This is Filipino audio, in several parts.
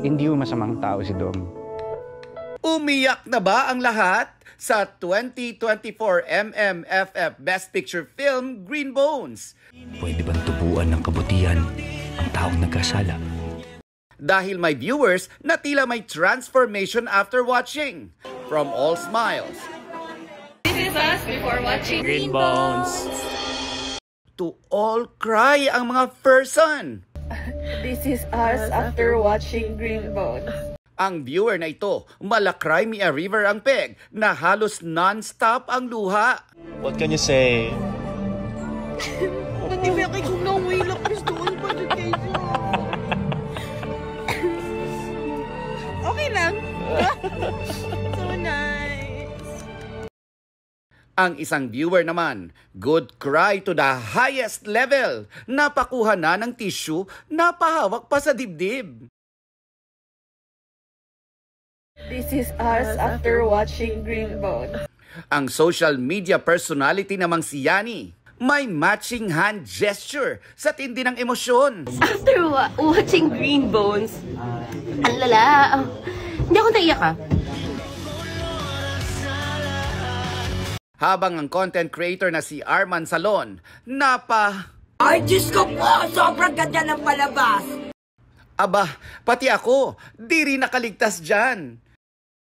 Hindi yung masamang tao si Dom. Umiyak na ba ang lahat sa 2024 MMFF Best Picture Film Green Bones? Pwede bang tubuan ng kabutihan ang taong nagkasala? Dahil may viewers na tila may transformation after watching. From all smiles This is us before watching Green Bones. to all cry ang mga person. This is us after watching Green Bones. Ang viewer na ito, malakray mi a river ang peg na halos non-stop ang luha. What can you say? Natibiyakay kong nawilak doon pa dyan. Okay lang. So nice. Ang isang viewer naman, good cry to the highest level. Napakuha na ng tissue, napahawak pa sa dibdib. This is us after watching Green Bones. Ang social media personality namang si Yani, may matching hand gesture sa tindi ng emosyon. After watching Green Bones, ang lala. Hindi ako naiyak Habang ang content creator na si Arman Salon, Ay, Diyos ko po! Sobrang ganda ng palabas! Aba, pati ako, di rin nakaligtas dyan.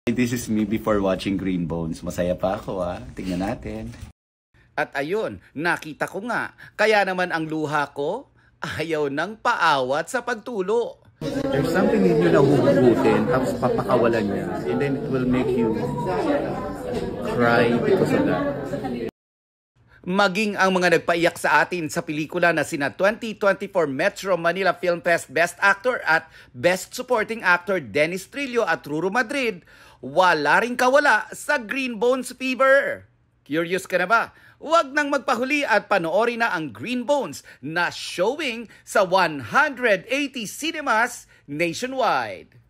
This is me before watching Green Bones. Masaya pa ako Tingnan natin. At ayun, nakita ko nga, kaya naman ang luha ko, ayaw nang paawat sa pagtulo. There's something in you na huhugutin, tapos papakawalan niya. And then it will make you cry because of that. Maging ang mga nagpaiyak sa atin sa pelikula na sina 2024 Metro Manila Film Fest Best Actor at Best Supporting Actor Dennis Trillo at Ruru Madrid, wala ring kawala sa Green Bones fever. Curious ka na ba? Huwag nang magpahuli at panoorin na ang Green Bones na showing sa 180 cinemas nationwide.